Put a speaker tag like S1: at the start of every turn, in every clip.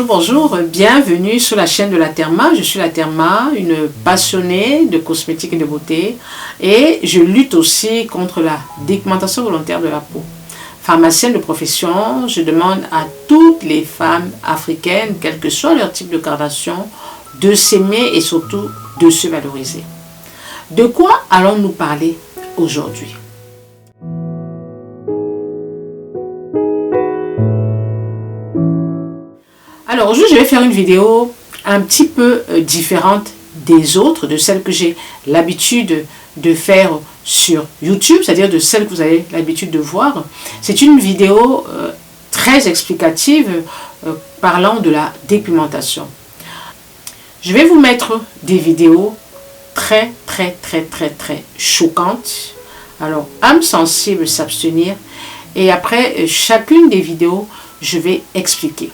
S1: Bonjour, bienvenue sur la chaîne de la Therma. Je suis la Therma, une passionnée de cosmétiques et de beauté, et je lutte aussi contre la dépigmentation volontaire de la peau. Pharmacienne de profession, je demande à toutes les femmes africaines, quel que soit leur type de carnation, de s'aimer et surtout de se valoriser. De quoi allons-nous parler aujourd'hui? Alors aujourd'hui, je vais faire une vidéo un petit peu différente des autres, de celles que j'ai l'habitude de faire sur YouTube, c'est-à-dire de celles que vous avez l'habitude de voir. C'est une vidéo très explicative parlant de la dépigmentation. Je vais vous mettre des vidéos très choquantes. Alors, âme sensible, s'abstenir. Et après chacune des vidéos, je vais expliquer.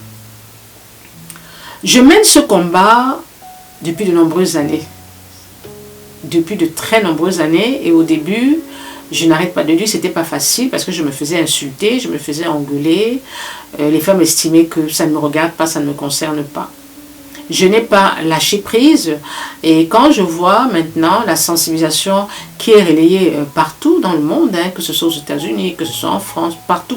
S1: Je mène ce combat depuis de nombreuses années. Depuis de très nombreuses années. Et au début, je n'arrête pas de dire que ce n'était pas facile parce que je me faisais insulter, je me faisais engueuler. Les femmes estimaient que ça ne me regarde pas, ça ne me concerne pas. Je n'ai pas lâché prise. Et quand je vois maintenant la sensibilisation qui est relayée partout dans le monde, que ce soit aux États-Unis, que ce soit en France, partout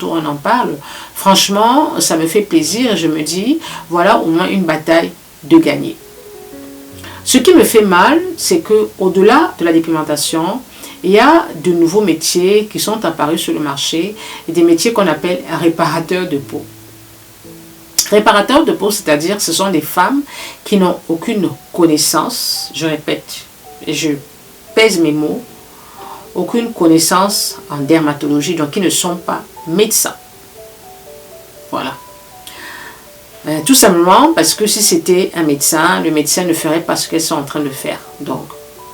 S1: on en parle. Franchement, ça me fait plaisir et je me dis, voilà au moins une bataille de gagner. Ce qui me fait mal, c'est qu'au-delà de la dépigmentation, il y a de nouveaux métiers qui sont apparus sur le marché, et des métiers qu'on appelle réparateurs de peau. Réparateurs de peau, c'est-à-dire ce sont des femmes qui n'ont aucune connaissance, je répète, et je pèse mes mots, aucune connaissance en dermatologie, donc qui ne sont pas médecins. Voilà. Tout simplement parce que si c'était un médecin, le médecin ne ferait pas ce qu'elles sont en train de faire. Donc,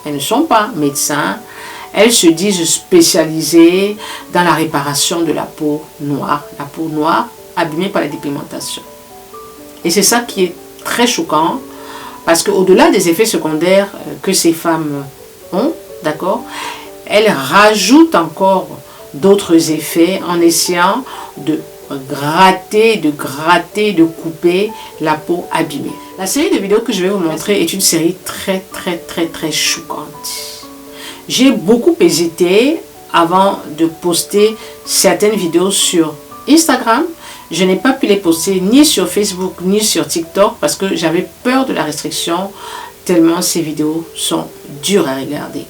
S1: elles ne sont pas médecins, elles se disent spécialisées dans la réparation de la peau noire abîmée par la dépigmentation. Et c'est ça qui est très choquant, parce qu'au-delà des effets secondaires que ces femmes ont, d'accord, elles rajoutent encore d'autres effets en essayant de gratter, de couper la peau abîmée. La série de vidéos que je vais vous montrer est une série très choquante. J'ai beaucoup hésité avant de poster certaines vidéos sur Instagram. Je n'ai pas pu les poster ni sur Facebook ni sur TikTok parce que j'avais peur de la restriction tellement ces vidéos sont dures à regarder.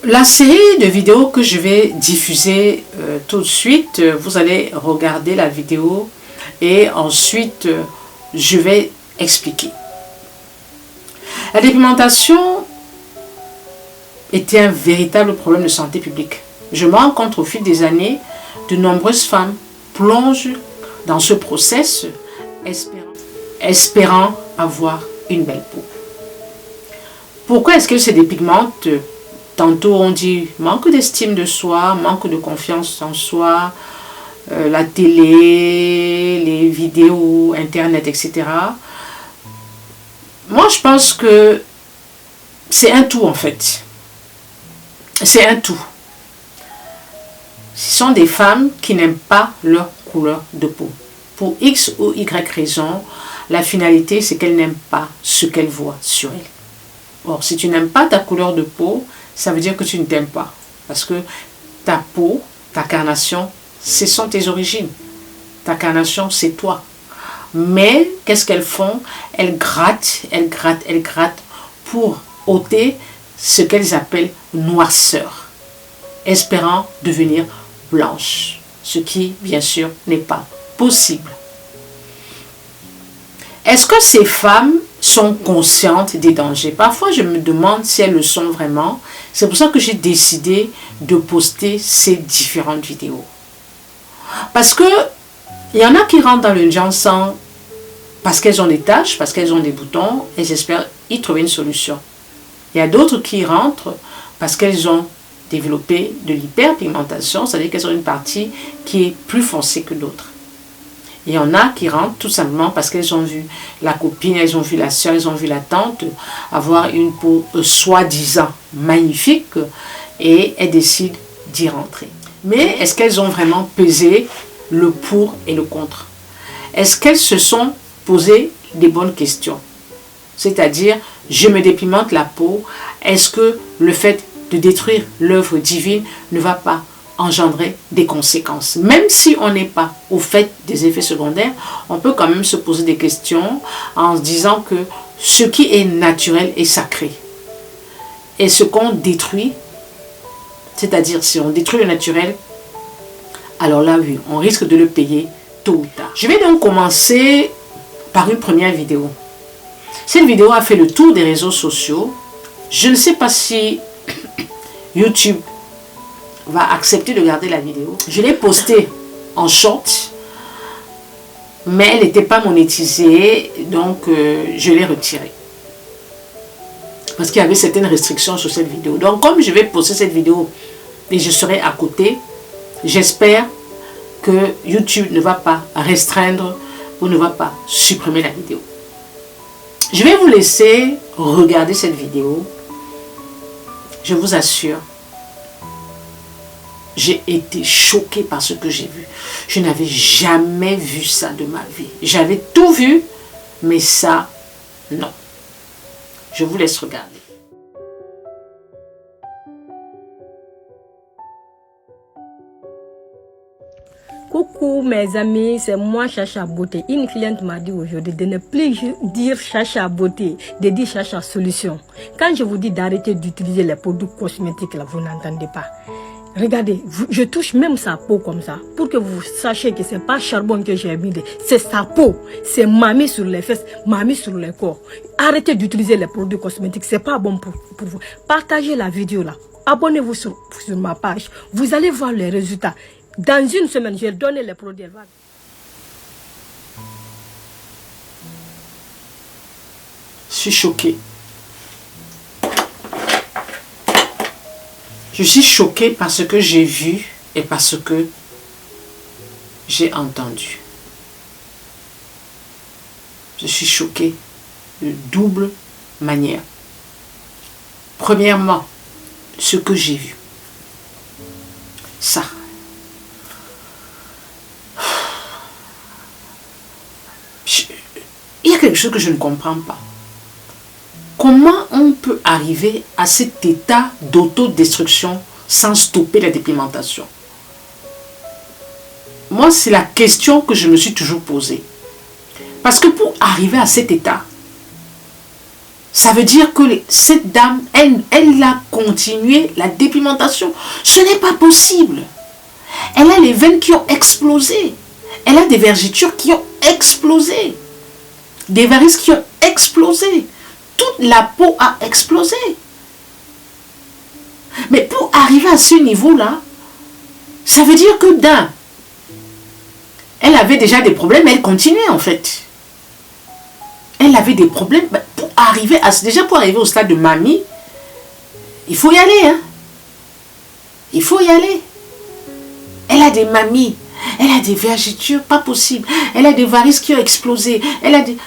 S1: La série de vidéos que je vais diffuser tout de suite, vous allez regarder la vidéo et ensuite je vais expliquer. La dépigmentation était un véritable problème de santé publique. Je me rends compte au fil des années, de nombreuses femmes plongent dans ce process espérant avoir une belle peau. Pourquoi est-ce qu'elles se dépigmentent? Tantôt on dit manque d'estime de soi, manque de confiance en soi, la télé, les vidéos, internet, etc. Moi je pense que c'est un tout en fait. C'est un tout. Ce sont des femmes qui n'aiment pas leur couleur de peau. Pour X ou Y raison, la finalité c'est qu'elles n'aiment pas ce qu'elles voient sur elles. Or, si tu n'aimes pas ta couleur de peau, ça veut dire que tu ne t'aimes pas. Parce que ta peau, ta carnation, ce sont tes origines. Ta carnation, c'est toi. Mais, qu'est-ce qu'elles font? Elles grattent pour ôter ce qu'elles appellent noirceur, espérant devenir blanche, ce qui bien sûr n'est pas possible. Est-ce que ces femmes sont conscientes des dangers? Parfois je me demande si elles le sont vraiment. C'est pour ça que j'ai décidé de poster ces différentes vidéos, parce que il y en a qui rentrent dans le Janssen parce qu'elles ont des taches, parce qu'elles ont des boutons et j'espère y trouver une solution. Il y a d'autres qui rentrent parce qu'elles ont développer de l'hyperpigmentation, c'est-à-dire qu'elles ont une partie qui est plus foncée que d'autres. Il y en a qui rentrent tout simplement parce qu'elles ont vu la copine, elles ont vu la soeur, elles ont vu la tante avoir une peau soi-disant magnifique et elles décident d'y rentrer. Mais est-ce qu'elles ont vraiment pesé le pour et le contre? Est-ce qu'elles se sont posées des bonnes questions? C'est-à-dire, je me dépimente la peau. Est-ce que le fait de détruire l'œuvre divine ne va pas engendrer des conséquences? Même si on n'est pas au fait des effets secondaires, on peut quand même se poser des questions en se disant que ce qui est naturel est sacré. Et ce qu'on détruit, c'est-à-dire si on détruit le naturel, alors là oui, on risque de le payer tôt ou tard. Je vais donc commencer par une première vidéo. Cette vidéo a fait le tour des réseaux sociaux. Je ne sais pas si YouTube va accepter de garder la vidéo. Je l'ai postée en short, mais elle n'était pas monétisée, donc je l'ai retirée. Parce qu'il y avait certaines restrictions sur cette vidéo. Donc comme je vais poster cette vidéo et je serai à côté, j'espère que YouTube ne va pas restreindre ou ne va pas supprimer la vidéo. Je vais vous laisser regarder cette vidéo. Je vous assure, j'ai été choquée par ce que j'ai vu. Je n'avais jamais vu ça de ma vie. J'avais tout vu, mais ça, non. Je vous laisse regarder.
S2: Coucou mes amis, c'est moi Chacha Beauté. Une cliente m'a dit aujourd'hui de ne plus dire Chacha Beauté, de dire Chacha Solution. Quand je vous dis d'arrêter d'utiliser les produits cosmétiques, là, vous n'entendez pas. Regardez, je touche même sa peau comme ça, pour que vous sachiez que c'est pas charbon que j'ai mis, c'est sa peau. C'est mamie sur les fesses, mamie sur le corps. Arrêtez d'utiliser les produits cosmétiques, c'est pas bon pour vous. Partagez la vidéo là, abonnez-vous sur ma page, vous allez voir les résultats. Dans une semaine, j'ai donné les produits.
S1: Je suis choquée. Je suis choquée par ce que j'ai vu et par ce que j'ai entendu. Je suis choquée de double manière. Premièrement, ce que j'ai vu. Ça. Il y a quelque chose que je ne comprends pas. Comment on peut arriver à cet état d'autodestruction sans stopper la dépigmentation? Moi, c'est la question que je me suis toujours posée. Parce que pour arriver à cet état, ça veut dire que cette dame, elle a continué la dépigmentation. Ce n'est pas possible. Elle a les veines qui ont explosé. Elle a des vergetures qui ont explosé. Des varices qui ont explosé. Toute la peau a explosé. Mais pour arriver à ce niveau-là, ça veut dire que elle avait déjà des problèmes, mais elle continuait en fait. Elle avait des problèmes. Pour arriver au stade de mamie, il faut y aller. Hein? Il faut y aller. Elle a des mamies. Elle a des vergetures, pas possible. Elle a des varices qui ont explosé. Elle a des...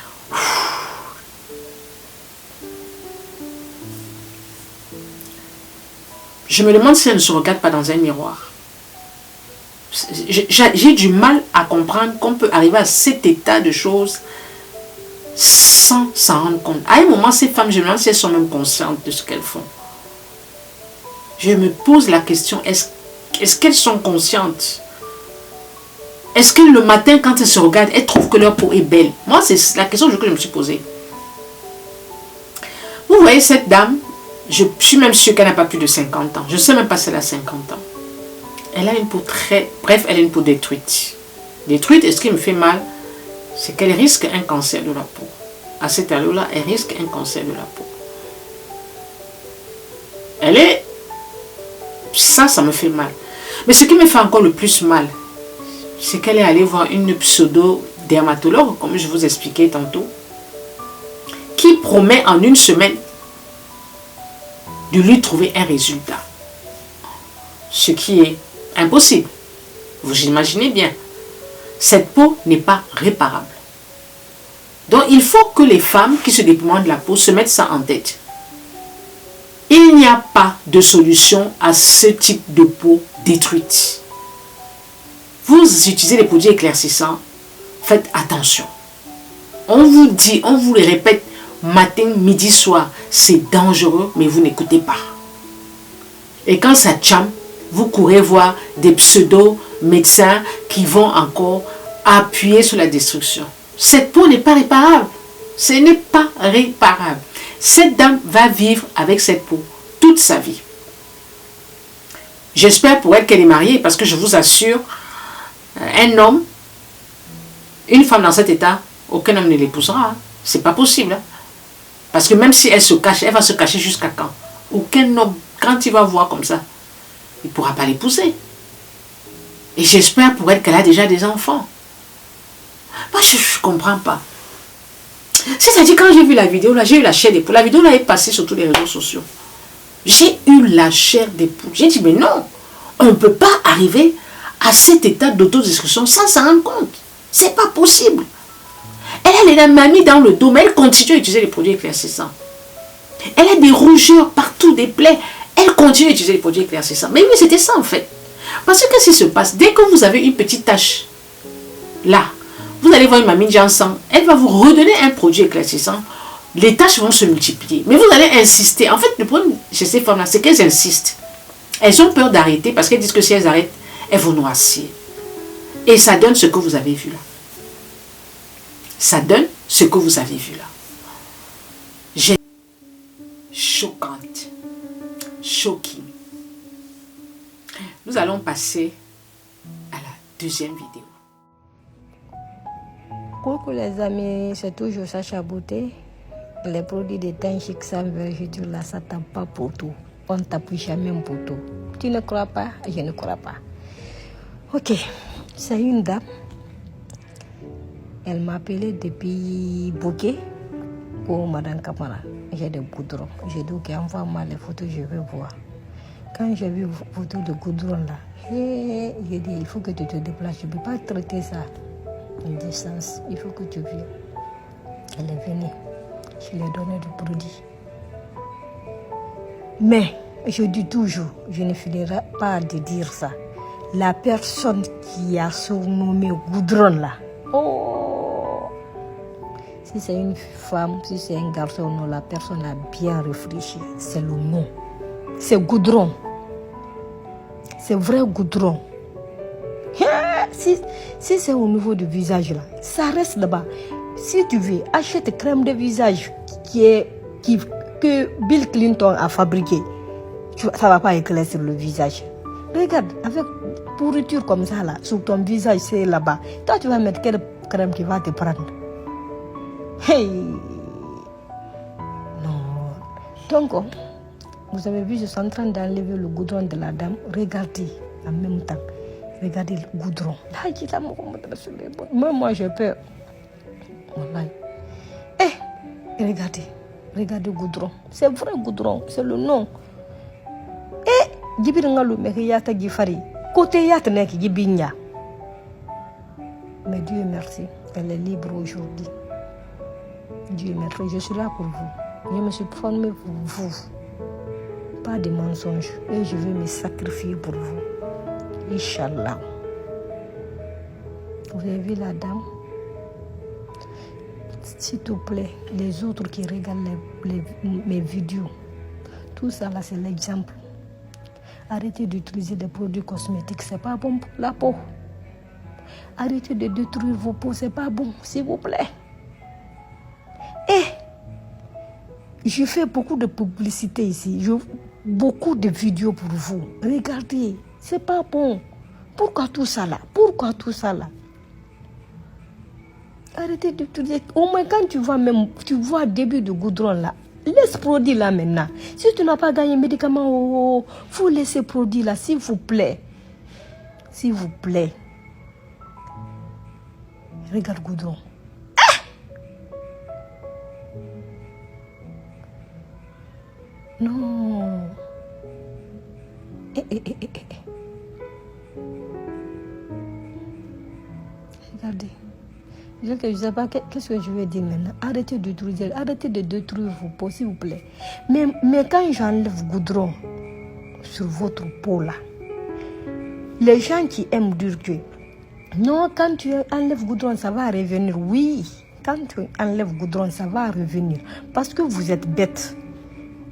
S1: Je me demande si elle ne se regarde pas dans un miroir. J'ai du mal à comprendre qu'on peut arriver à cet état de choses sans s'en rendre compte. À un moment, ces femmes, je me demande si elles sont même conscientes de ce qu'elles font. Je me pose la question, est-ce qu'elles sont conscientes? Est-ce que le matin, quand elles se regardent, elles trouvent que leur peau est belle? Moi, c'est la question que je me suis posée. Vous voyez cette dame, je suis même sûre qu'elle n'a pas plus de 50 ans. Je ne sais même pas si elle a 50 ans. Elle a une peau très... Bref, elle a une peau détruite. Détruite, et ce qui me fait mal, c'est qu'elle risque un cancer de la peau. À cet âge-là, elle risque un cancer de la peau. Elle est... Ça me fait mal. Mais ce qui me fait encore le plus mal, c'est qu'elle est allée voir une pseudo-dermatologue, comme je vous expliquais tantôt, qui promet en une semaine de lui trouver un résultat. Ce qui est impossible. Vous imaginez bien. Cette peau n'est pas réparable. Donc il faut que les femmes qui se dépigmentent de la peau se mettent ça en tête. Il n'y a pas de solution à ce type de peau détruite. vous utilisez les produits éclaircissants, faites attention. On vous dit, on vous le répète matin, midi, soir, c'est dangereux, mais vous n'écoutez pas. Et quand ça chame, vous courez voir des pseudo-médecins qui vont encore appuyer sur la destruction. Cette peau n'est pas réparable. Ce n'est pas réparable. Cette dame va vivre avec cette peau toute sa vie. J'espère pour elle qu'elle est mariée, parce que je vous assure, un homme, une femme dans cet état, aucun homme ne l'épousera. Hein. C'est pas possible. Hein. Parce que même si elle se cache, elle va se cacher jusqu'à quand? Aucun homme, quand il va voir comme ça, il ne pourra pas l'épouser. Et j'espère pour elle qu'elle a déjà des enfants. Moi, je ne comprends pas. C'est-à-dire, quand j'ai vu la vidéo, là, j'ai eu la chair des poules. La vidéo là est passée sur tous les réseaux sociaux. J'ai eu la chair des poules. J'ai dit, mais non, on ne peut pas arriver à cet état d'autodestruction sans s'en rendre compte. C'est pas possible. Elle a les mamies dans le dos, mais elle continue à utiliser les produits éclaircissants. Elle a des rougeurs partout, des plaies. Elle continue à utiliser les produits éclaircissants. Mais oui, c'était ça en fait. Parce que qu'est-ce qui se passe? Dès que vous avez une petite tache, là, vous allez voir une mamie Jansan, elle va vous redonner un produit éclaircissant. Les tâches vont se multiplier. Mais vous allez insister. En fait, le problème chez ces femmes-là, c'est qu'elles insistent. Elles ont peur d'arrêter parce qu'elles disent que si elles arrêtent, elles vont noircir. Et ça donne ce que vous avez vu là. Ça donne ce que vous avez vu là. J'ai choquante. Shocking. Nous allons passer à la deuxième vidéo.
S2: Coucou les amis, c'est toujours Sacha Beauté. Les produits de teint chic sans vergeture là, ça tape pas pour tout. On ne t'appuie jamais pour tout. Tu ne crois pas, je ne crois pas. Ok, c'est une dame. Elle m'a appelé depuis Bouquet pour Madame Kamara. J'ai des goudrons. J'ai dit ok, envoie-moi les photos, je vais voir. Quand j'ai vu les photos de goudron là, j'ai dit il faut que tu te déplaces. Je ne peux pas traiter ça en distance. Il faut que tu viennes. Elle est venue. Je lui ai donné du produit. Mais, je dis toujours, je ne finirai pas de dire ça. La personne qui a surnommé Goudron là, oh, si c'est une femme, si c'est un garçon, non, la personne a bien réfléchi. C'est le nom. C'est Goudron. C'est vrai Goudron. Si c'est au niveau du visage là, ça reste là-bas. Si tu veux, achète crème de visage que Bill Clinton a fabriqué. Ça ne va pas éclairer sur le visage. Regarde, avec pourriture comme ça là, sur ton visage, c'est là-bas. Toi, tu vas mettre quelle crème qui va te prendre? Hey! Non. Donc, vous avez vu, je suis en train d'enlever le goudron de la dame. Regardez en même temps. Regardez le goudron. Même moi, j'ai peur. Eh, regardez Goudron. C'est vrai Goudron, c'est le nom. Eh, Jibiringalu Mekiyata Gifari. Côté Yat Nek Gibinya. Mais Dieu merci, elle est libre aujourd'hui. Dieu merci, je suis là pour vous. Je me suis formée pour vous. Pas de mensonges. Et je vais me sacrifier pour vous. Inch'Allah. Vous avez vu la dame? S'il te plaît, les autres qui regardent mes vidéos, tout ça là c'est l'exemple. Arrêtez d'utiliser des produits cosmétiques, c'est pas bon pour la peau. Arrêtez de détruire vos peaux, c'est pas bon, s'il vous plaît. Et je fais beaucoup de publicité ici, beaucoup de vidéos pour vous. Regardez, c'est pas bon. Pourquoi tout ça là? Arrêtez d'utiliser. Au moins quand tu vois le début de goudron là, laisse produit là maintenant. Si tu n'as pas gagné médicament, faut laisser produit là, s'il vous plaît. S'il vous plaît. Regarde goudron. Ah! Non. Regardez. Je ne sais pas qu'est-ce que je vais dire maintenant. Arrêtez de détruire vos peaux, s'il vous plaît. Mais quand j'enlève goudron sur votre peau là, les gens qui aiment dire que Non, quand tu enlèves goudron, ça va revenir. Oui, quand tu enlèves goudron, ça va revenir. Parce que vous êtes bête.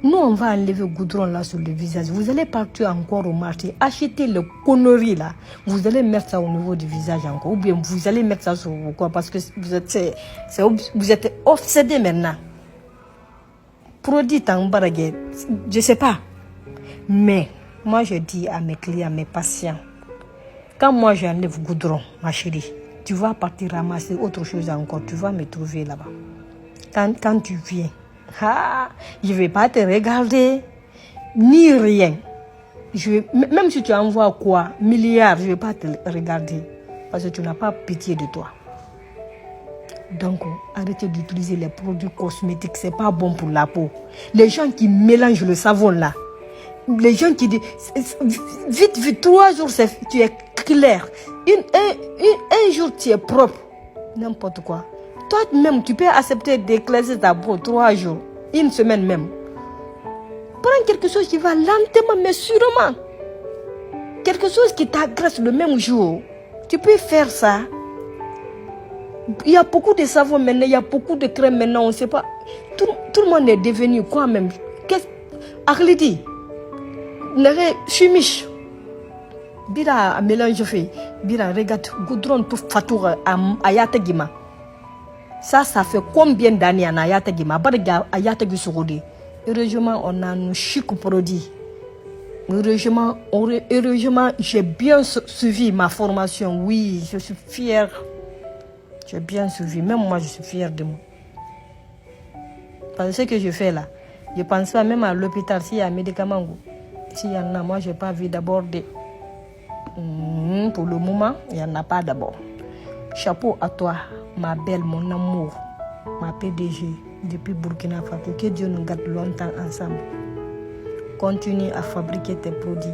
S2: Nous, on va enlever goudron là sur le visage. Vous allez partir encore au marché, acheter le conneries là. Vous allez mettre ça au niveau du visage encore. Ou bien vous allez mettre ça sur vos corps parce que vous êtes obsédé maintenant. Produit en baraguette, je sais pas. Mais moi, je dis à mes clients, à mes patients, quand moi j'enlève goudron, ma chérie, tu vas partir ramasser autre chose encore. Tu vas me trouver là-bas. Quand tu viens, je ne vais pas te regarder, ni rien. Même si tu envoies quoi, milliards, je ne vais pas te regarder. Parce que tu n'as pas pitié de toi. Donc, arrêtez d'utiliser les produits cosmétiques, ce n'est pas bon pour la peau. Les gens qui mélangent le savon là, les gens qui disent, vite, 3 jours, tu es clair. Un jour, tu es propre. N'importe quoi. Toi-même, tu peux accepter d'éclaircir ta peau 3 jours, 1 semaine même. Prends quelque chose qui va lentement, mais sûrement. Quelque chose qui t'agresse le même jour. Tu peux faire ça. Il y a beaucoup de savons maintenant, il y a beaucoup de crèmes maintenant, on ne sait pas. Tout le monde est devenu quoi même. Aglidi, chimiche. Bira mélange fait. Bira regarde, goudron tout fatour ayata gima. Ça fait combien d'années en ayata gima? Baraga ayata gisoudi. Heureusement, on a nos chic produits. Heureusement, j'ai bien suivi ma formation. Oui, je suis fière. J'ai bien suivi. Même moi, je suis fière de moi. Parce que ce que je fais là, je pense pas même à l'hôpital s'il y a un médicament. S'il y en a, moi, je n'ai pas vu d'aborder. Pour le moment, il n'y en a pas d'abord. Chapeau à toi, ma belle, mon amour, ma PDG depuis Burkina Faso. Que Dieu nous garde longtemps ensemble. Continue à fabriquer tes produits.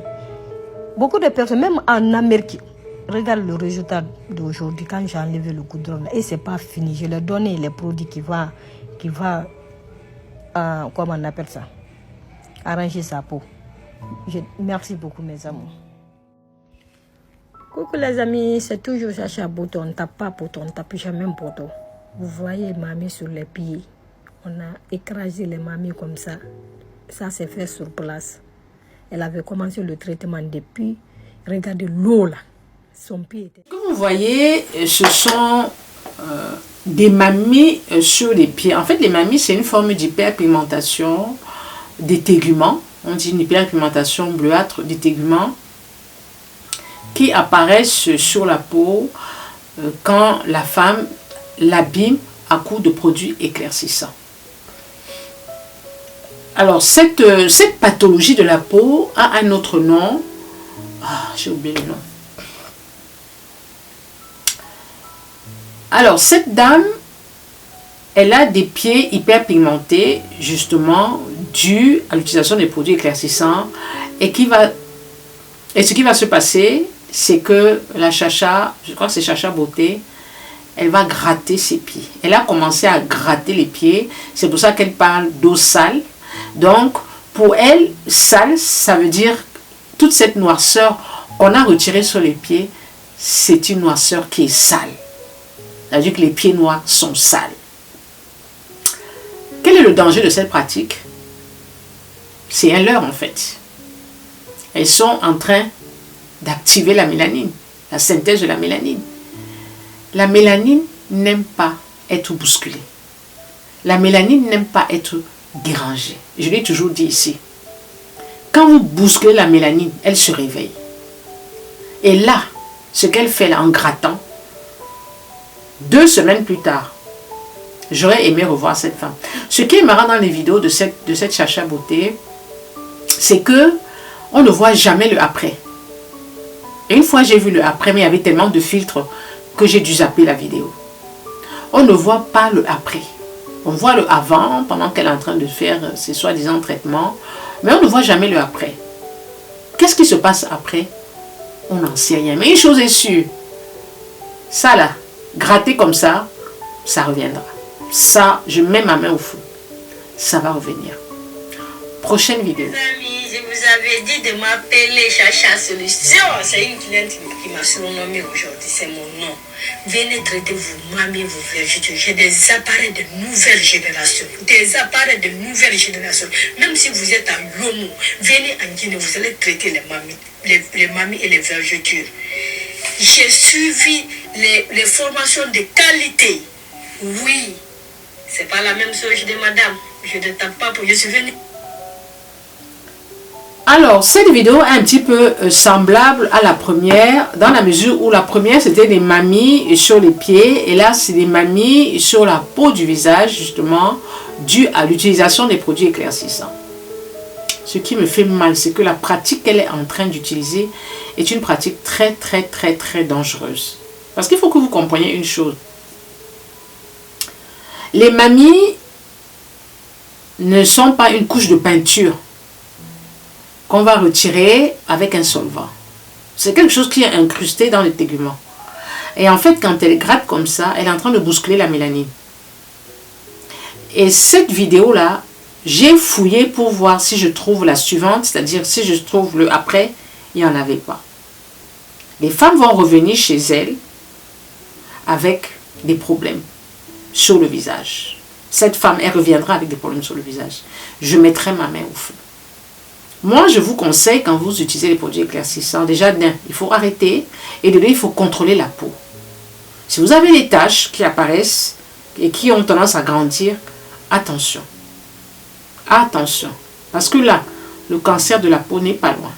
S2: Beaucoup de personnes, même en Amérique, regarde le résultat d'aujourd'hui quand j'ai enlevé le goudron. Et ce n'est pas fini. Je leur ai donné les produits qui va comment on appelle ça, arranger sa peau. Merci beaucoup mes amours. Coucou les amis, c'est toujours Chacha Beauté. On ne tape pas poteau, on ne tape jamais poteau. Vous voyez mamie sur les pieds. On a écrasé les mamies comme ça. Ça s'est fait sur place. Elle avait commencé le traitement depuis. Regardez l'eau là. Son pied était...
S1: Comme vous voyez, ce sont des mamies sur les pieds. En fait, les mamies, c'est une forme d'hyperpigmentation, d'étéguments. On dit une hyperpigmentation bleuâtre, d'étéguments qui apparaissent sur la peau quand la femme l'abîme à coups de produits éclaircissants. Alors, cette pathologie de la peau a un autre nom. J'ai oublié le nom. Alors, cette dame, elle a des pieds hyperpigmentés, justement, dû à l'utilisation des produits éclaircissants. Et ce qui va se passer, c'est que la Chacha, je crois que c'est Chacha Beauté, elle va gratter ses pieds. Elle a commencé à gratter les pieds. C'est pour ça qu'elle parle d'eau sale. Donc, pour elle, sale, ça veut dire toute cette noirceur qu'on a retirée sur les pieds, c'est une noirceur qui est sale. Ça veut dire que les pieds noirs sont sales. Quel est le danger de cette pratique? C'est un leurre en fait. Elles sont en train d'activer la mélanine, la synthèse de la mélanine. La mélanine n'aime pas être bousculée. La mélanine n'aime pas être dérangée. Je l'ai toujours dit ici. Quand vous bousculez la mélanine, elle se réveille. Et là, ce qu'elle fait là en grattant, 2 semaines plus tard, j'aurais aimé revoir cette femme. Ce qui est marrant dans les vidéos de cette Chacha Beauté, c'est que on ne voit jamais le après. Et une fois j'ai vu le après, mais il y avait tellement de filtres que j'ai dû zapper la vidéo. On ne voit pas le après. On voit le avant pendant qu'elle est en train de faire ses soi-disant traitements, mais on ne voit jamais le après. Qu'est-ce qui se passe après? On n'en sait rien. Mais une chose est sûre, ça là, gratter comme ça, ça reviendra. Ça, je mets ma main au feu. Ça va revenir. Prochaine vidéo.
S2: je vous avais dit de m'appeler Chacha Solution. C'est une cliente qui m'a surnommé aujourd'hui, c'est mon nom. Venez traiter vos mamies, vos vergetures. J'ai des appareils de nouvelle génération. Des appareils de nouvelle génération. Même si vous êtes à Yomo, venez en Guinée, vous allez traiter les mamies et les vergetures. J'ai suivi les formations de qualité. Oui, c'est pas la même chose de madame. Je ne tape pas pour je suis venue.
S1: Alors, cette vidéo est un petit peu semblable à la première, dans la mesure où la première, c'était des mamies sur les pieds, et là, c'est des mamies sur la peau du visage, justement, dû à l'utilisation des produits éclaircissants. Ce qui me fait mal, c'est que la pratique qu'elle est en train d'utiliser est une pratique très, très, très, très dangereuse. Parce qu'il faut que vous compreniez une chose. Les mamies ne sont pas une couche de peinture qu'on va retirer avec un solvant. C'est quelque chose qui est incrusté dans les téguments. Et en fait, quand elle gratte comme ça, elle est en train de bousculer la mélanine. Et cette vidéo-là, j'ai fouillé pour voir si je trouve la suivante, c'est-à-dire si je trouve le après, il n'y en avait pas. Les femmes vont revenir chez elles avec des problèmes sur le visage. Cette femme, elle reviendra avec des problèmes sur le visage. Je mettrai ma main au feu. Moi, je vous conseille, quand vous utilisez les produits éclaircissants, déjà, il faut arrêter et de deux, il faut contrôler la peau. Si vous avez des taches qui apparaissent et qui ont tendance à grandir, attention. Attention. Parce que là, le cancer de la peau n'est pas loin.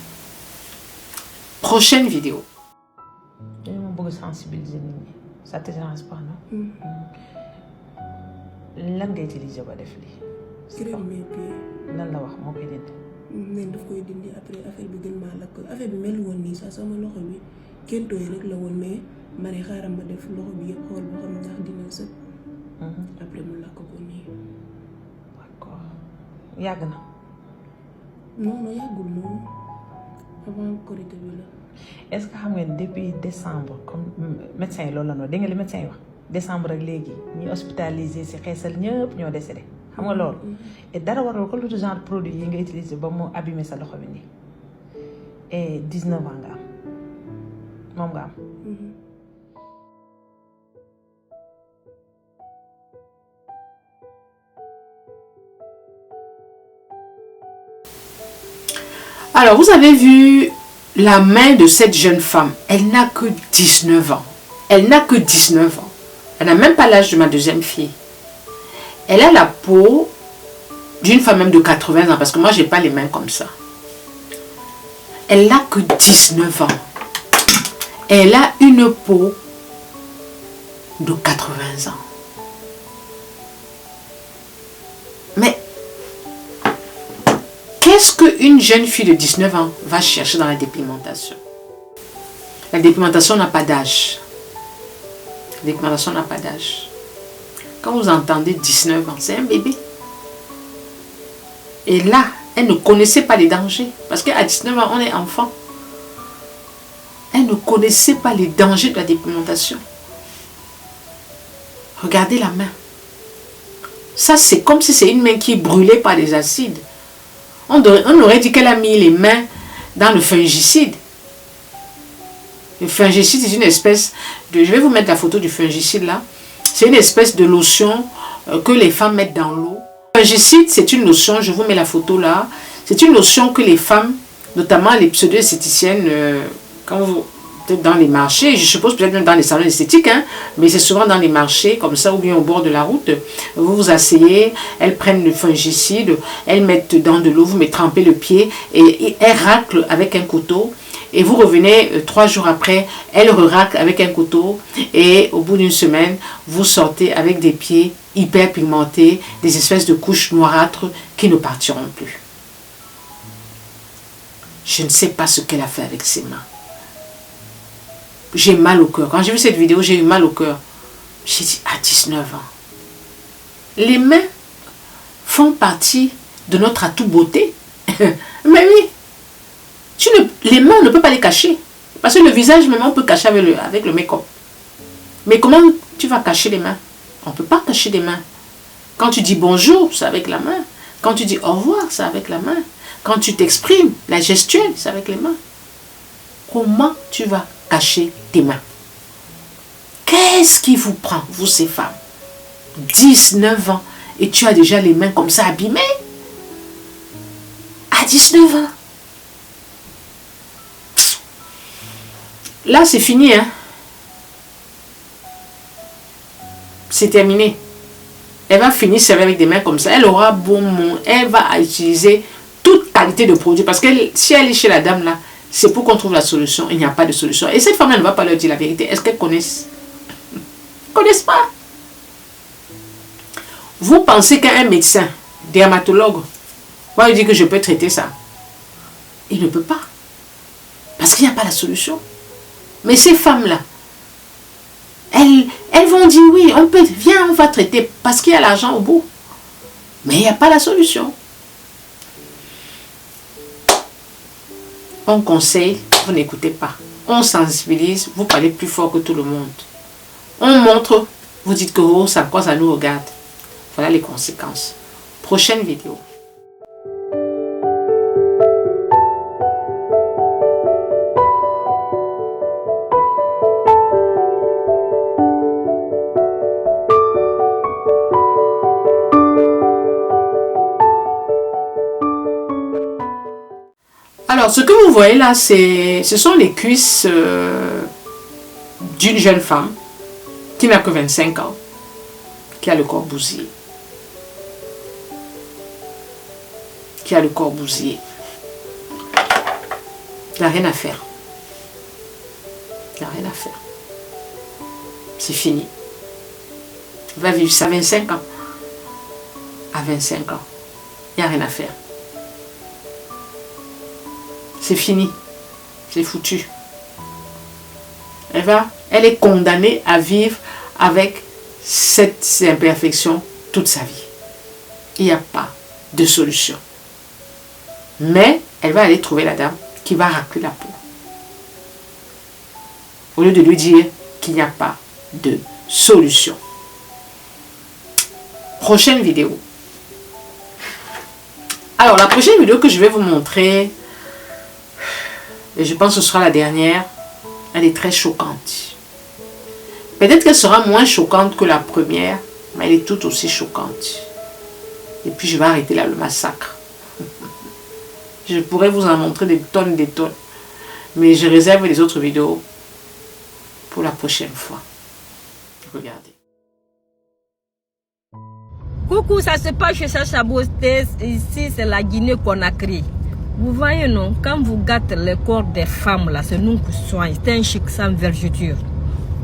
S1: Prochaine vidéo. Ça te dérange pas, non? Lan nga utiliser ba def li
S3: crème mes pieds
S1: lan la wax moo koy dindi
S3: nen daf koy dindi après affaire bi gën maa lakk affaire bi mel woon nii sax sama loxo bi kenn tooy rek la woon mais ma ne xaaral ma def loxo bi yëpp xool boo xam ndax dina sëb après mu lakk ko nii
S1: d'accord yàgg na
S3: non yàggul noonu avant Korité bi la
S1: est-ce que xam ngeen depuis décembre comme médecin yi loolu la noonu dégg nga li médecin yi wax décembre ak léegi ñi hospitalisé si xeesal ñëpp ñoo décédé xam nga loolu et dara waral ko lu genre produit yi nga utiliser ba mu abîmer sa loxo bi nii et 19 ans nga am moom nga am alors vous avez vu la main de cette jeune femme. Elle n'a que 19 ans. Elle n'a que 19 ans. Elle n'a même pas l'âge de ma deuxième fille. Elle a la peau d'une femme même de 80 ans. Parce que moi, je n'ai pas les mains comme ça. Elle n'a que 19 ans. Elle a une peau de 80 ans. Mais qu'est-ce qu'une jeune fille de 19 ans va chercher dans la dépigmentation? La dépigmentation n'a pas d'âge. La dépigmentation n'a pas d'âge. Quand vous entendez 19 ans, c'est un bébé. Et là, elle ne connaissait pas les dangers. Parce qu'à 19 ans, on est enfant. Elle ne connaissait pas les dangers de la dépigmentation. Regardez la main. Ça, c'est comme si c'est une main qui est brûlée par des acides. On aurait dit qu'elle a mis les mains dans le fungicide. Le fungicide, c'est une espèce de... Je vais vous mettre la photo du fungicide là. C'est une espèce de lotion que les femmes mettent dans l'eau. Le fungicide, c'est une lotion, je vous mets la photo là. C'est une lotion que les femmes, notamment les pseudo-esthéticiennes, quand vous êtes dans les marchés, je suppose peut-être même dans les salons esthétiques, hein, mais c'est souvent dans les marchés, comme ça, ou bien au bord de la route. Vous vous asseyez, elles prennent le fungicide, elles mettent dans de l'eau, vous mettez tremper le pied et elles raclent avec un couteau. Et vous revenez 3 jours après, elle reracle avec un couteau et au bout d'une semaine, vous sortez avec des pieds hyper pigmentés, des espèces de couches noirâtres qui ne partiront plus. Je ne sais pas ce qu'elle a fait avec ses mains. J'ai mal au cœur. Quand j'ai vu cette vidéo, j'ai eu mal au cœur. J'ai dit, à 19 ans. Les mains font partie de notre atout beauté. Mais oui. Les mains, on ne peut pas les cacher. Parce que le visage, même, on peut cacher avec le make-up. Mais comment tu vas cacher les mains? On ne peut pas cacher les mains. Quand tu dis bonjour, c'est avec la main. Quand tu dis au revoir, c'est avec la main. Quand tu t'exprimes, la gestuelle, c'est avec les mains. Comment tu vas cacher tes mains? Qu'est-ce qui vous prend, vous ces femmes? 19 ans et tu as déjà les mains comme ça abîmées? À 19 ans. Là, c'est fini, hein. C'est terminé. Elle va finir avec des mains comme ça. Elle aura bon mot. Elle va utiliser toute qualité de produit. Parce que si elle est chez la dame là, c'est pour qu'on trouve la solution. Il n'y a pas de solution. Et cette femme-là ne va pas leur dire la vérité. Est-ce qu'elles connaissent? Ils ne connaissent pas. Vous pensez qu'un médecin, dermatologue, va lui dire que je peux traiter ça? Il ne peut pas. Parce qu'il n'y a pas la solution. Mais ces femmes-là, elles vont dire oui, on peut, viens, on va traiter parce qu'il y a l'argent au bout. Mais il n'y a pas la solution. On conseille, vous n'écoutez pas. On sensibilise, vous parlez plus fort que tout le monde. On montre, vous dites que oh, ça, quoi, ça nous regarde. Voilà les conséquences. Prochaine vidéo. Alors, ce que vous voyez là, ce sont les cuisses d'une jeune femme qui n'a que 25 ans, qui a le corps bousillé. Qui a le corps bousillé. Il n'y a rien à faire. Il n'y a rien à faire. C'est fini. Il va vivre ça à 25 ans. À 25 ans. Il n'y a rien à faire. C'est fini. C'est foutu. Elle est condamnée à vivre avec cette imperfection toute sa vie. Il n'y a pas de solution. Mais elle va aller trouver la dame qui va racler la peau. Au lieu de lui dire qu'il n'y a pas de solution. Prochaine vidéo. Alors, la prochaine vidéo que je vais vous montrer, et je pense que ce sera la dernière, elle est très choquante. Peut-être qu'elle sera moins choquante que la première, mais elle est tout aussi choquante. Et puis je vais arrêter là le massacre. Je pourrais vous en montrer des tonnes, mais je réserve les autres vidéos pour la prochaine fois. Regardez.
S2: Coucou, ça se passe chez Chacha Beauté. Ici, c'est la Guinée-Conakry. Vous voyez, non, quand vous gâtez le corps des femmes, là, c'est nous qui soignons. C'est un chic sans vergeture.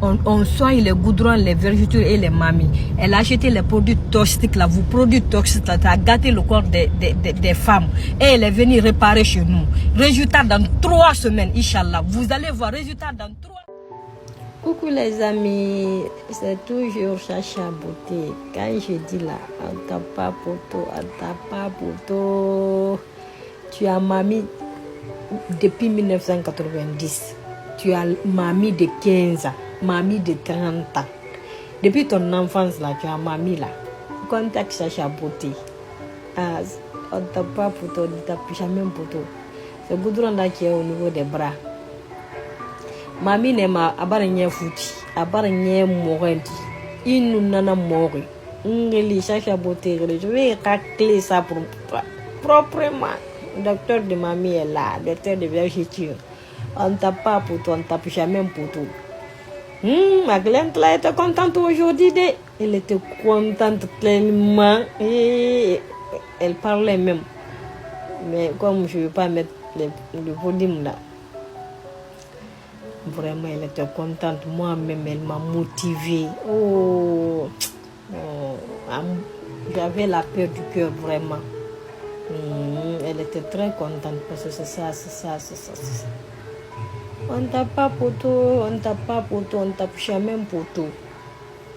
S2: On soigne les goudrons, les vergetures et les mamies. Elle a acheté les produits toxiques, là, vos produits toxiques, là, ça a gâté le corps des femmes. Et elle est venue réparer chez nous. Résultat dans 3 semaines, Inch'Allah. Vous allez voir, résultat dans 3 semaines. Coucou les amis, c'est toujours Chacha Beauté. Quand je dis là, on t'a pas poto. Tu as mamie depuis 1990. Tu as mamie de 15 ans, mamie de 30 ans. Depuis ton enfance là, tu as mamie là. Contacte Chacha Beauté. Ah, on t'a pas poto, on t'a jamais poto. Ce goudron là qui est au niveau des bras. Mamie n'est pas abaranya fouti, abaranya morendi. Il nous nana mori. Ngeli Chacha Beauté, je vais racler ça proprement. Le docteur de mamie est là, le docteur de vergeture. On t'a pas pour toi, on t'a jamais pour toi. Ma Glente là était contente aujourd'hui. Elle était contente tellement. Et elle parlait même. Mais comme je ne veux pas mettre le volume là. Vraiment, elle était contente. Moi-même, elle m'a motivée. Oh, j'avais la peur du cœur, vraiment. Elle était très contente parce que c'est ça. On t'a pas poto, on t'a jamais poto.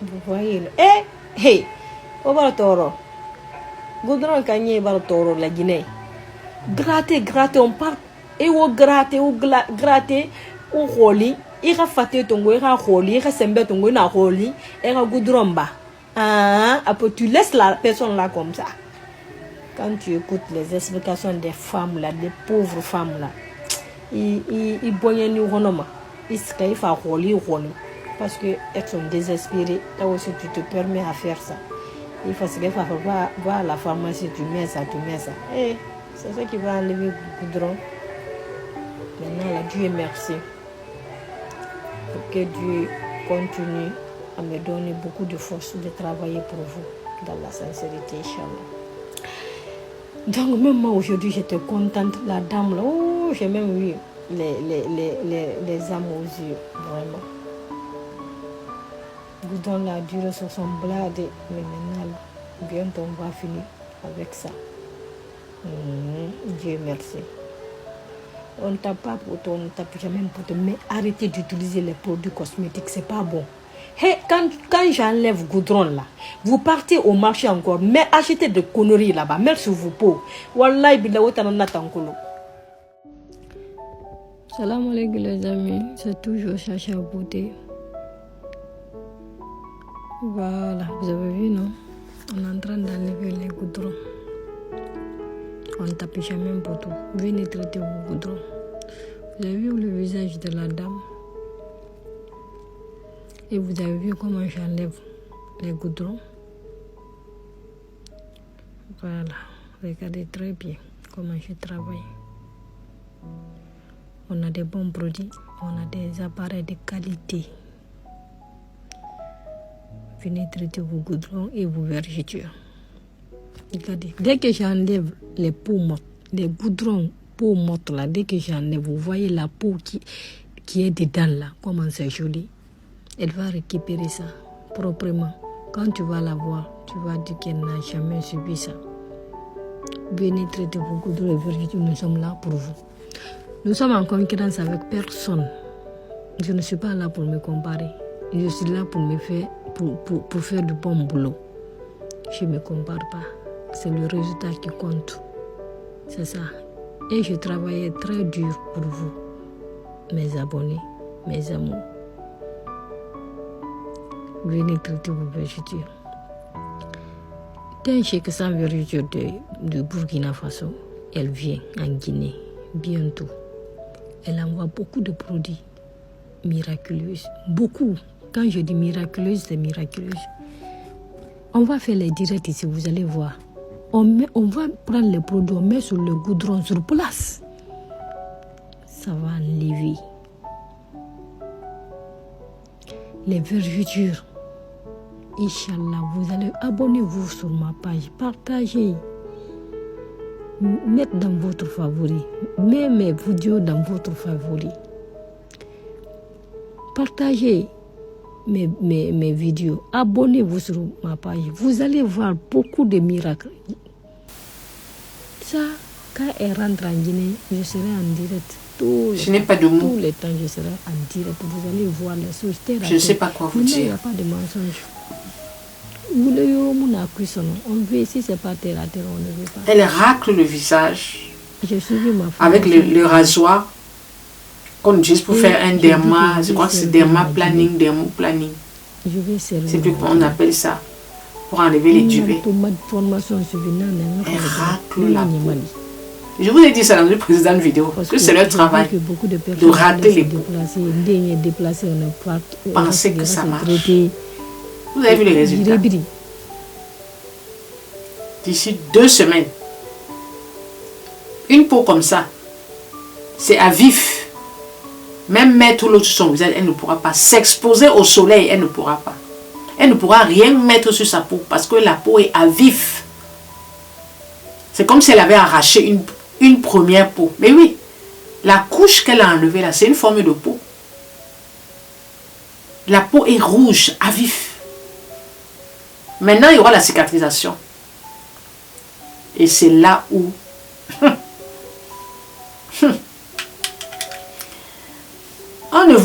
S2: Vous voyez, hey, au Baratoro. Goudron Kanye Baratoro, la Guinée. Gratter, on part. Et au gratter, au roli. Il a faté ton goût, il a roli, il a semblé ton goût, il a roli, il a goudron bas. Après tu laisses la personne là comme ça. quand tu écoutes les explications des femmes là, des pauvres femmes là, ils parce qu'elles sont désespérées. Là aussi, tu te permets à faire ça. Il faut que va à la pharmacie, tu mets ça. Et c'est ça qui va enlever le goudron. Maintenant, là, Dieu merci. Pour que Dieu continue à me donner beaucoup de force de travailler pour vous dans la sincérité, Inch'Allah. Donc, même moi aujourd'hui, j'étais contente. La dame là, oh, j'ai même vu les âmes aux yeux, vraiment. Goudron l'a duré sur son blade, mais maintenant, bientôt on va finir avec ça. Dieu merci. On ne tape pas pour toi, on ne tape jamais pour toi, mais arrêtez d'utiliser les produits cosmétiques, c'est pas bon. Hey, quand j'enlève goudron là, vous partez au marché encore, mais achetez des conneries là-bas, merci sur vos peaux. Wallahi billah otanana tankolo. Salam alaikum les amis, c'est toujours Chacha Beauté. Voilà, vous avez vu non? On est en train d'enlever les goudrons. On ne tape jamais pour tout. Venez traiter vos goudrons. Vous avez vu le visage de la dame? Et vous avez vu comment j'enlève les goudrons? Voilà, regardez très bien comment je travaille. On a des bons produits, on a des appareils de qualité. Venez traiter vos goudrons et vos vergetures. Regardez, dès que j'enlève les peaux mortes, les goudrons peau morte là, dès que j'enlève, vous voyez la peau qui est dedans là, comment c'est joli. Elle va récupérer ça proprement. Quand tu vas la voir, tu vas dire qu'elle n'a jamais subi ça. Venez traiter vos goudrons et vergetures, nous sommes là pour vous. Nous sommes en concurrence avec personne. Je ne suis pas là pour me comparer. Je suis là pour faire du bon boulot. Je ne me compare pas. C'est le résultat qui compte. C'est ça. Et je travaillais très dur pour vous, mes abonnés, mes amours. Venez traiter vos vergetures. D'un chèque sans vergeture de Burkina Faso, elle vient en Guinée bientôt. Elle envoie beaucoup de produits miraculeux. Beaucoup. Quand je dis miraculeuse, c'est miraculeuse. On va faire les directs ici, vous allez voir. On va prendre les produits, on met sur le goudron sur place. Ça va enlever. Les vergetures. Inch'Allah, vous allez abonnez-vous sur ma page, partagez. Mettez dans votre favori. Mettez mes vidéos dans votre favori. Partagez mes vidéos. Abonnez-vous sur ma page. Vous allez voir beaucoup de miracles. Ça, quand elle rentre en Guinée, je serai en direct.
S1: Je n'ai pas de mots.
S2: Tous les temps, je serai en direct. Vous allez voir les choses.
S1: Je ne sais pas quoi vous dire.
S2: Il n'y a pas de mensonge. On veut ici, c'est pas terre à terre, on ne veut pas.
S1: Elle racle le visage
S2: ma
S1: avec le rasoir qu'on utilise pour faire un derma. Je crois que c'est derma planning. C'est plus qu'on appelle ça pour enlever les duvets. Elle racle la peau. Je vous ai dit ça dans une précédente vidéo parce que c'est leur travail de racler les peaux. Pensez que ça marche. Vous avez vu les résultats? D'ici 2 semaines, une peau comme ça, c'est à vif. Même mettre l'eau sur son visage, elle ne pourra pas. S'exposer au soleil, elle ne pourra pas. Elle ne pourra rien mettre sur sa peau parce que la peau est à vif. C'est comme si elle avait arraché une première peau. Mais oui, la couche qu'elle a enlevée là, c'est une forme de peau. La peau est rouge, à vif. Maintenant, il y aura la cicatrisation. Et c'est là où...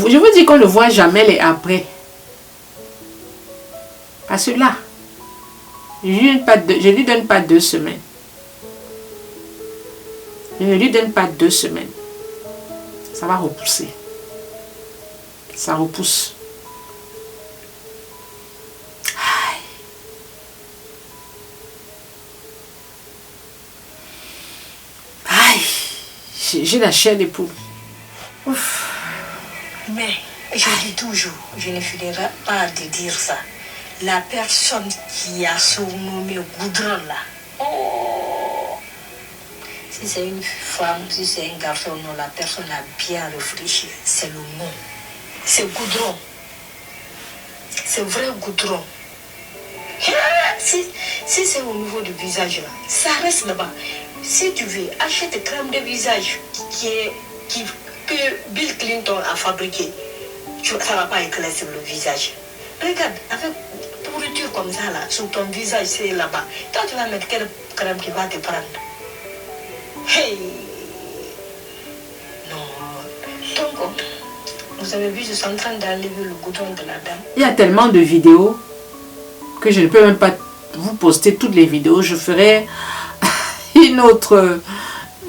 S1: je vous dis qu'on ne voit jamais les après. Parce que là, je ne lui donne pas 2 semaines. Je ne lui donne pas 2 semaines. Ça va repousser. Ça repousse. J'ai la chair des poules.
S4: Ouf. Mais je dis toujours, je ne finirai pas de dire ça. La personne qui a surnommé Goudron là, oh, si c'est une femme, si c'est un garçon, non, la personne a bien réfléchi. C'est le nom. C'est Goudron. C'est vrai Goudron. Si c'est au niveau du visage là, ça reste là-bas. Si tu veux, achète crème de visage que Bill Clinton a fabriqué. Ça ne va pas éclaircir le visage. Regarde, avec pourriture comme ça là, sur ton visage, c'est là-bas. Toi, tu vas mettre quelle crème qui va te prendre? Hey! Non. Donc, vous avez vu, je suis en train d'enlever le goudron de la dame.
S1: Il y a tellement de vidéos que je ne peux même pas vous poster toutes les vidéos. Je ferai une autre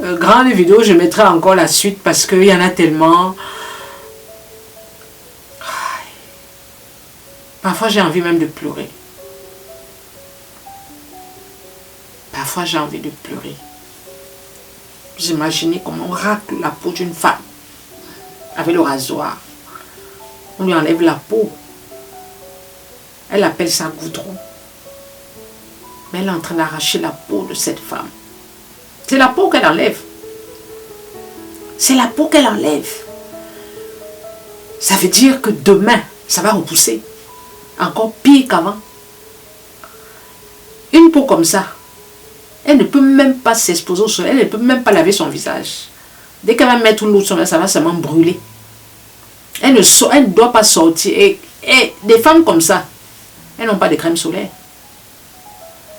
S1: grande vidéo. Je mettrai encore la suite parce qu'il y en a tellement. Parfois, j'ai envie même de pleurer. Parfois, j'ai envie de pleurer. Vous imaginez comment on racle la peau d'une femme avec le rasoir. On lui enlève la peau. Elle appelle ça goudron. Mais elle est en train d'arracher la peau de cette femme. C'est la peau qu'elle enlève. C'est la peau qu'elle enlève. Ça veut dire que demain, ça va repousser. Encore pire qu'avant. Une peau comme ça, elle ne peut même pas s'exposer au soleil. Elle ne peut même pas laver son visage. Dès qu'elle va mettre l'eau sur elle, ça va seulement brûler. Elle ne doit pas sortir. Et des femmes comme ça, elles n'ont pas de crème solaire.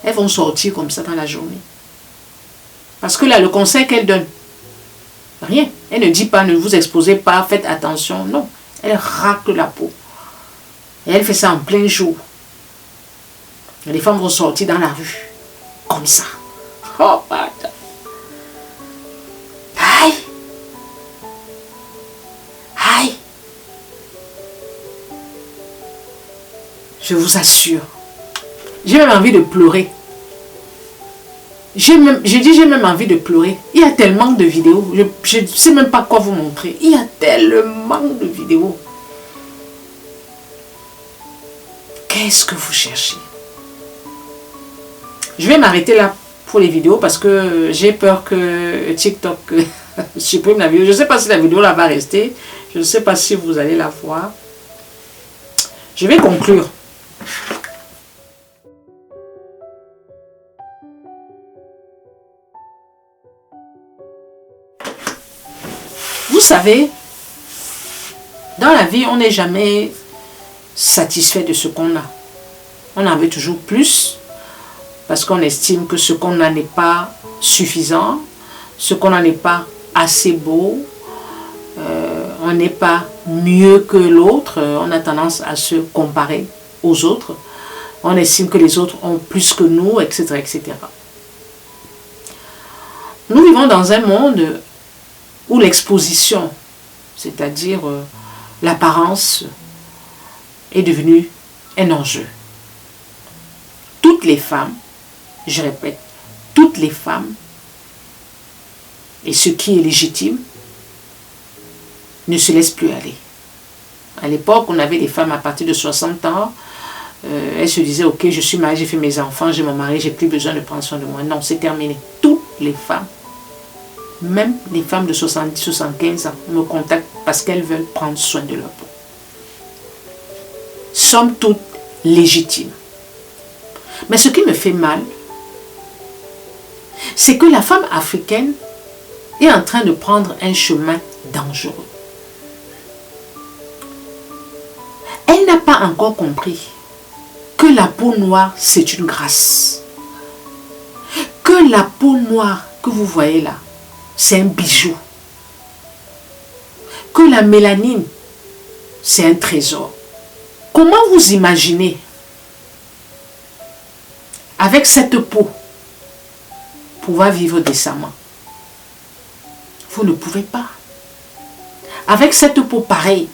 S1: Elles vont sortir comme ça dans la journée. Parce que là, le conseil qu'elle donne, rien. Elle ne dit pas, ne vous exposez pas, faites attention. Non, elle racle la peau. Et elle fait ça en plein jour. Et les femmes vont sortir dans la rue. Comme ça. Oh, pardon. Aïe. Aïe. Je vous assure. J'ai même envie de pleurer. J'ai même envie de pleurer. Il y a tellement de vidéos. Je ne sais même pas quoi vous montrer. Il y a tellement de vidéos. Qu'est-ce que vous cherchez? Je vais m'arrêter là pour les vidéos parce que j'ai peur que TikTok supprime la vidéo. Je ne sais pas si la vidéo là va rester. Je ne sais pas si vous allez la voir. Je vais conclure. Vous savez, dans la vie, on n'est jamais satisfait de ce qu'on a. On en veut toujours plus parce qu'on estime que ce qu'on a n'est pas suffisant, ce qu'on a n'est pas assez beau, on n'est pas mieux que l'autre, on a tendance à se comparer aux autres, on estime que les autres ont plus que nous, etc., etc. Nous vivons dans un monde où l'exposition, c'est-à-dire l'apparence, est devenue un enjeu. Toutes les femmes, je répète, toutes les femmes, et ce qui est légitime, ne se laissent plus aller. À l'époque, on avait des femmes à partir de 60 ans, elles se disaient, ok, je suis mariée, j'ai fait mes enfants, j'ai mon mari, j'ai plus besoin de prendre soin de moi. Non, c'est terminé. Toutes les femmes, même les femmes de 70, 75 ans, me contactent parce qu'elles veulent prendre soin de leur peau. Sommes toutes légitimes. Mais ce qui me fait mal, c'est que la femme africaine est en train de prendre un chemin dangereux. Elle n'a pas encore compris que la peau noire, c'est une grâce. Que la peau noire que vous voyez là, c'est un bijou. Que la mélanine, c'est un trésor. Comment vous imaginez, avec cette peau, pouvoir vivre décemment? Vous ne pouvez pas. Avec cette peau pareille,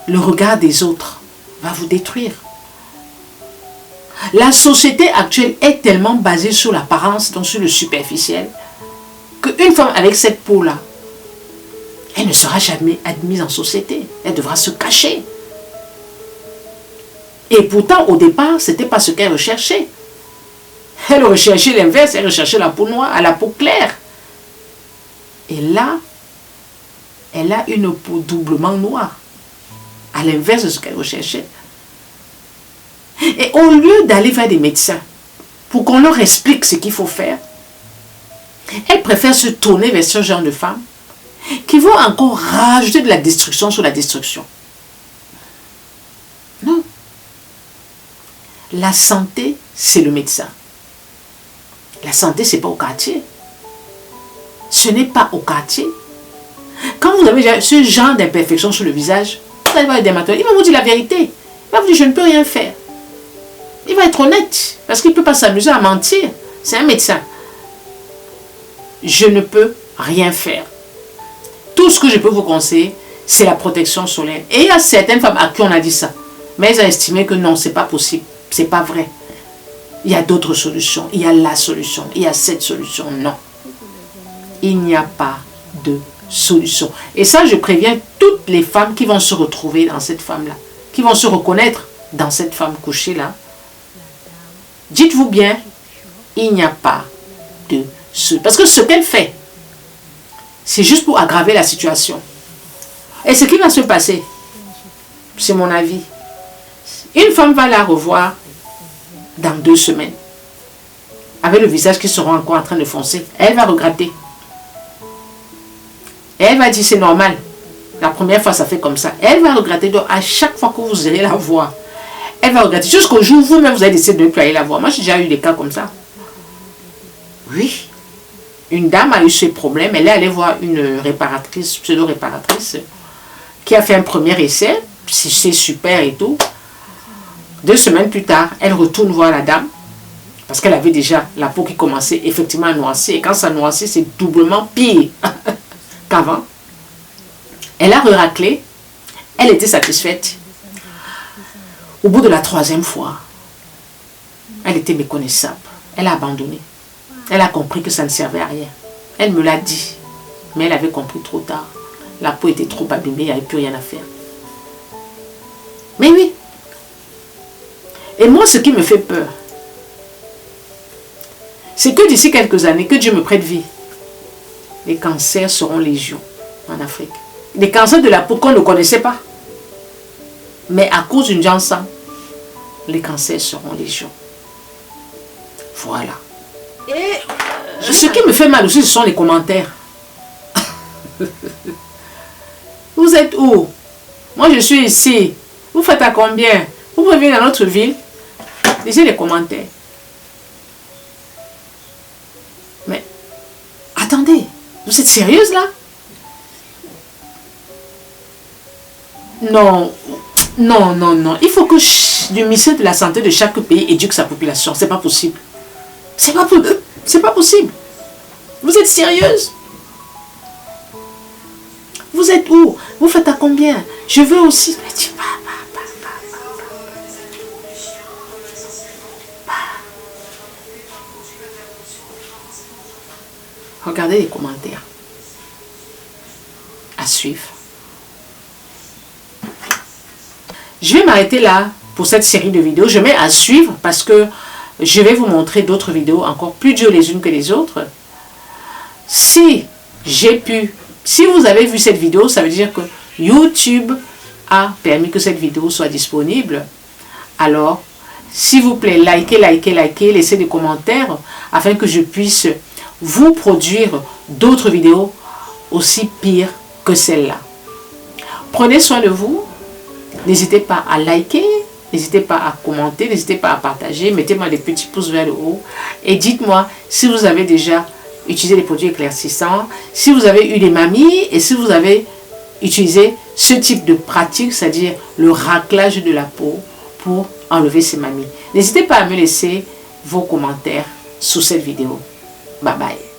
S1: le regard des autres va vous détruire. La société actuelle est tellement basée sur l'apparence, donc sur le superficiel, qu'une femme avec cette peau-là, elle ne sera jamais admise en société. Elle devra se cacher. Et pourtant, au départ, ce n'était pas ce qu'elle recherchait. Elle recherchait l'inverse, elle recherchait la peau noire, à la peau claire. Et là, elle a une peau doublement noire, à l'inverse de ce qu'elle recherchait. Et au lieu d'aller vers des médecins, pour qu'on leur explique ce qu'il faut faire, elle préfère se tourner vers ce genre de femmes qui vont encore rajouter de la destruction sur la destruction. Non. La santé, c'est le médecin. La santé, ce n'est pas au quartier. Ce n'est pas au quartier. Quand vous avez ce genre d'imperfection sur le visage, vous allez voir le dermatologue, il va vous dire la vérité. Il va vous dire, je ne peux rien faire. Il va être honnête, parce qu'il ne peut pas s'amuser à mentir. C'est un médecin. Je ne peux rien faire. Tout ce que je peux vous conseiller, c'est la protection solaire. Et il y a certaines femmes à qui on a dit ça. Mais elles ont estimé que non, ce n'est pas possible. Ce n'est pas vrai. Il y a d'autres solutions. Il y a la solution. Il y a cette solution. Non. Il n'y a pas de solution. Et ça, je préviens toutes les femmes qui vont se retrouver dans cette femme-là. Qui vont se reconnaître dans cette femme couchée-là. Dites-vous bien, il n'y a pas de solution. Parce que ce qu'elle fait, c'est juste pour aggraver la situation. Et ce qui va se passer, c'est mon avis. Une femme va la revoir dans 2 semaines. Avec le visage qui sera encore en train de foncer. Elle va regretter. Elle va dire c'est normal. La première fois ça fait comme ça. Elle va regretter. Donc à chaque fois que vous allez la voir, elle va regretter. Jusqu'au jour où vous-même vous avez décidé de ne plus aller la voir. Moi j'ai déjà eu des cas comme ça. Oui. Une dame a eu ce problème. Elle est allée voir une réparatrice, pseudo-réparatrice, qui a fait un premier essai. C'est super et tout. 2 semaines plus tard, elle retourne voir la dame. Parce qu'elle avait déjà la peau qui commençait effectivement à noircir. Et quand ça noircit, c'est doublement pire qu'avant. Elle a raclé. Elle était satisfaite. Au bout de la 3e fois, elle était méconnaissable. Elle a abandonné. Elle a compris que ça ne servait à rien. Elle me l'a dit. Mais elle avait compris trop tard. La peau était trop abîmée, il n'y avait plus rien à faire. Mais oui. Et moi, ce qui me fait peur, c'est que d'ici quelques années, que Dieu me prête vie, les cancers seront légion en Afrique. Des cancers de la peau qu'on ne connaissait pas. Mais à cause d'une jansan, les cancers seront légion. Voilà. Et ce qui me fait mal aussi, ce sont les commentaires. Vous êtes où? Moi, je suis ici. Vous faites à combien? Vous pouvez venir dans notre ville? Lisez les commentaires. Mais, attendez, vous êtes sérieuse là? Non, non, non, non. Il faut que le ministère de la Santé de chaque pays éduque sa population. C'est pas possible. C'est pas possible. Vous êtes sérieuse? Vous êtes où? Vous faites à combien? Je veux aussi. Regardez les commentaires. À suivre. Je vais m'arrêter là pour cette série de vidéos. Je mets à suivre parce que je vais vous montrer d'autres vidéos encore plus dures les unes que les autres. Si vous avez vu cette vidéo, ça veut dire que YouTube a permis que cette vidéo soit disponible. Alors, s'il vous plaît, likez, laissez des commentaires afin que je puisse vous produire d'autres vidéos aussi pires que celle-là. Prenez soin de vous. N'hésitez pas à liker, n'hésitez pas à commenter, n'hésitez pas à partager. Mettez-moi des petits pouces vers le haut. Et dites-moi si vous avez déjà utilisé les produits éclaircissants, si vous avez eu des mamies et si vous avez utilisé ce type de pratique, c'est-à-dire le raclage de la peau pour enlever ces mamies. N'hésitez pas à me laisser vos commentaires sous cette vidéo. Bye bye.